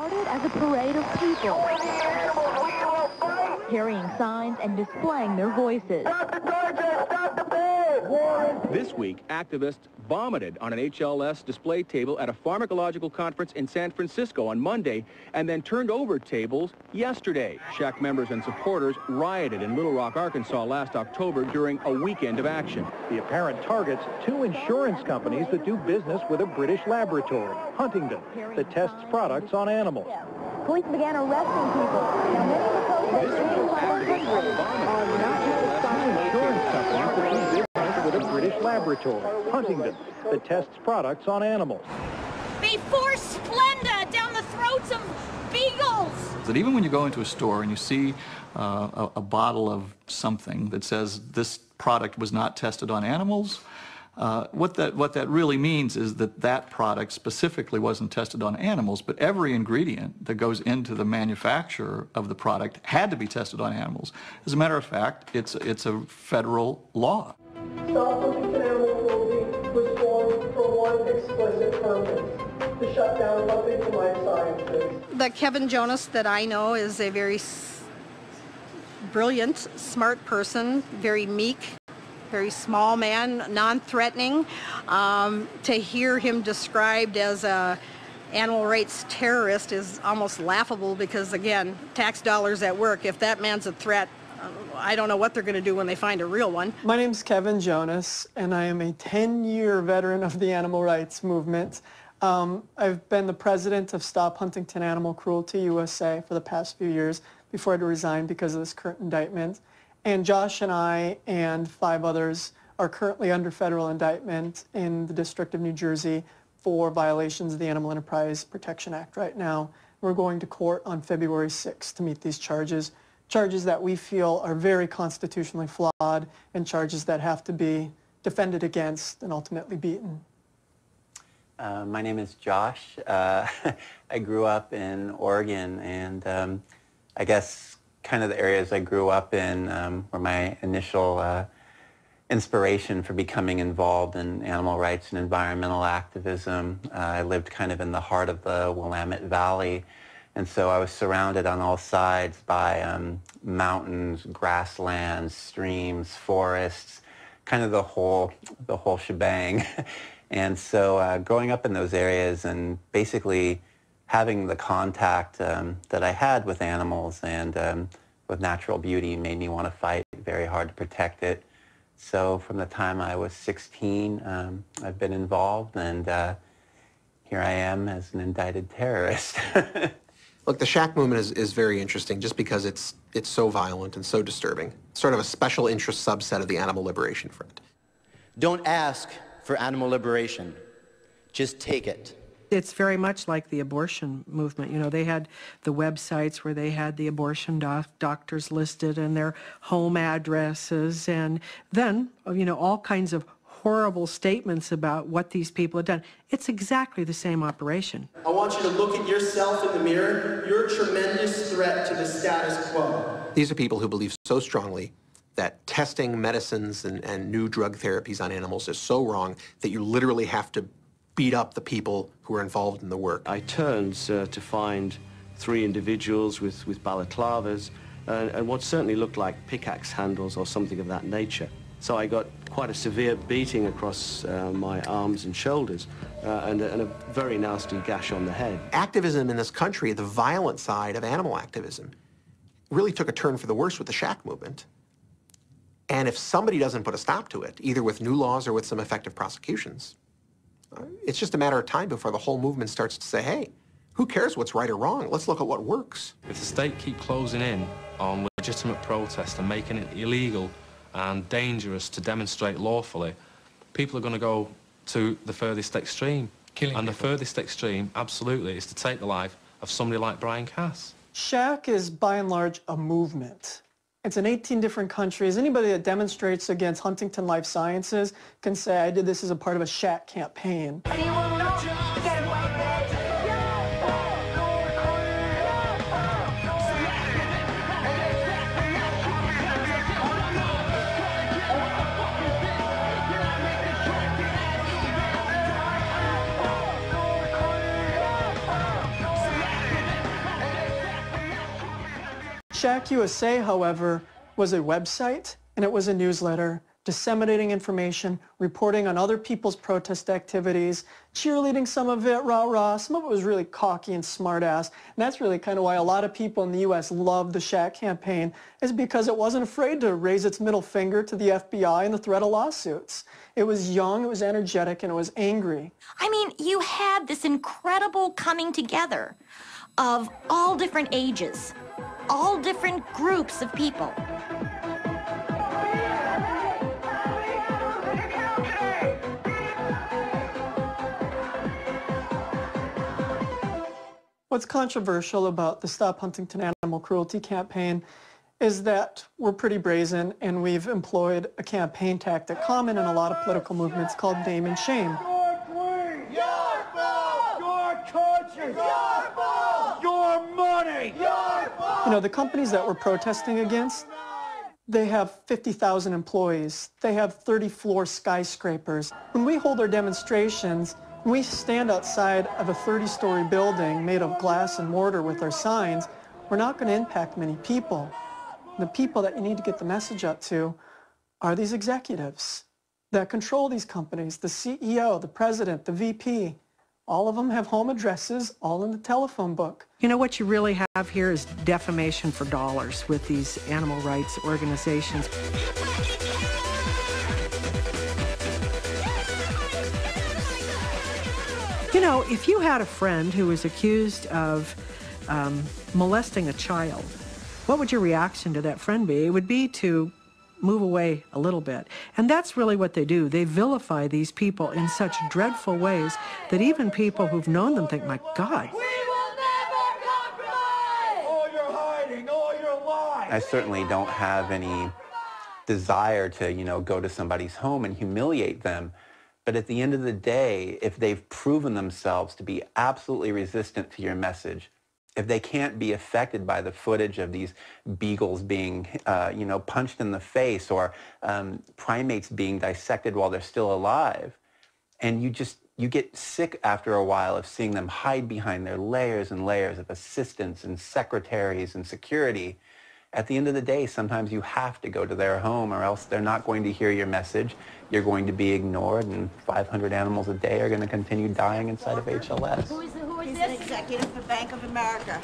started as a parade of people carrying signs and displaying their voices. Stop the torture! Stop the pig! This week, activists vomited on an HLS display table at a pharmacological conference in San Francisco on Monday and then turned over tables yesterday. SHAC members and supporters rioted in Little Rock, Arkansas last October during a weekend of action. The apparent targets two insurance companies that do business with a British laboratory, Huntington, that tests products on animals. Police began arresting people. Now, many of the protesters are not just the two insurance companies that do business with a British laboratory, Huntington, that tests products on animals. They force Splenda down the throats of beagles. That even when you go into a store and you see a bottle of something that says this product was not tested on animals, what that really means is that that product specifically wasn't tested on animals, but every ingredient that goes into the manufacture of the product had to be tested on animals. As a matter of fact, it's a federal law. Stop Huntington Animal Cruelty was formed for one explicit purpose: to shut down Huntington Life Sciences. The Kevin Jonas that I know is a very brilliant, smart person, very meek, very small man, non-threatening. To hear him described as a animal rights terrorist is almost laughable because, again, tax dollars at work. If that man's a threat, I don't know what they're going to do when they find a real one. My name's Kevin Jonas, and I am a 10-year veteran of the animal rights movement. I've been the president of Stop Huntington Animal Cruelty USA for the past few years before I had to resign because of this current indictment. And Josh and I and 5 others are currently under federal indictment in the District of New Jersey for violations of the Animal Enterprise Protection Act right now. We're going to court on February 6th to meet these charges that we feel are very constitutionally flawed and charges that have to be defended against and ultimately beaten. My name is Josh. I grew up in Oregon, and I guess kind of the areas I grew up in were my initial inspiration for becoming involved in animal rights and environmental activism. I lived kind of in the heart of the Willamette Valley, and so I was surrounded on all sides by mountains, grasslands, streams, forests, kind of the whole shebang. And so growing up in those areas and basically having the contact that I had with animals and with natural beauty made me want to fight very hard to protect it. So from the time I was 16, I've been involved, and here I am as an indicted terrorist. Look, the SHAC movement is very interesting just because it's so violent and so disturbing. It's sort of a special interest subset of the Animal Liberation Front. Don't ask for animal liberation. Just take it. It's very much like the abortion movement. You know, they had the websites where they had the abortion doctors listed and their home addresses, and then, you know, all kinds of horrible statements about what these people had done. It's exactly the same operation. I want you to look at yourself in the mirror. You're a tremendous threat to the status quo. These are people who believe so strongly that testing medicines and new drug therapies on animals is so wrong that you literally have to beat up the people who are involved in the work. I turned to find 3 individuals with balaclavas and what certainly looked like pickaxe handles or something of that nature. So I got quite a severe beating across my arms and shoulders and a very nasty gash on the head. Activism in this country, the violent side of animal activism, really took a turn for the worse with the SHAC movement. And if somebody doesn't put a stop to it, either with new laws or with some effective prosecutions, it's just a matter of time before the whole movement starts to say, hey, who cares what's right or wrong? Let's look at what works. If the state keep closing in on legitimate protest and making it illegal and dangerous to demonstrate lawfully, people are going to go to the furthest extreme. Killing and people. The furthest extreme, absolutely, is to take the life of somebody like Brian Cass. SHAC is, by and large, a movement. It's in 18 different countries. Anybody that demonstrates against Huntington Life Sciences can say, I did this as a part of a SHAC campaign. SHAC USA, however, was a website and it was a newsletter disseminating information, reporting on other people's protest activities, cheerleading some of it, rah-rah. Some of it was really cocky and smart-ass. And that's really kind of why a lot of people in the U.S. love the SHAC campaign, is because it wasn't afraid to raise its middle finger to the FBI and the threat of lawsuits. It was young, it was energetic, and it was angry. I mean, you had this incredible coming together of all different ages, all different groups of people. What's controversial about the Stop Huntington Animal Cruelty campaign is that we're pretty brazen and we've employed a campaign tactic common in a lot of political movements called name and shame. Your tweet! Your fault! Your torture! Your fault! Your money! Your fault! You know, the companies that we're protesting against, they have 50,000 employees. They have 30-floor skyscrapers. When we hold our demonstrations, when we stand outside of a 30-story building made of glass and mortar with our signs, we're not going to impact many people. The people that you need to get the message out to are these executives that control these companies, the CEO, the president, the VP. All of them have home addresses, all in the telephone book. You know, what you really have here is defamation for dollars with these animal rights organizations. You know, if you had a friend who was accused of molesting a child, what would your reaction to that friend be? It would be to move away a little bit. And that's really what they do. They vilify these people in such dreadful ways that even people who've known them think, my God. We will never compromise! All your hiding, all your lies! I certainly don't have any desire to, go to somebody's home and humiliate them. But at the end of the day, if they've proven themselves to be absolutely resistant to your message, if they can't be affected by the footage of these beagles being, punched in the face, or primates being dissected while they're still alive, and you get sick after a while of seeing them hide behind their layers and layers of assistants and secretaries and security, at the end of the day, sometimes you have to go to their home, or else they're not going to hear your message. You're going to be ignored, and 500 animals a day are going to continue dying inside of HLS. Who is He's this? an executive for Bank of America.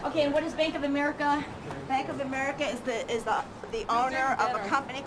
Okay, and what is Bank of America? Bank of America is the owner of a company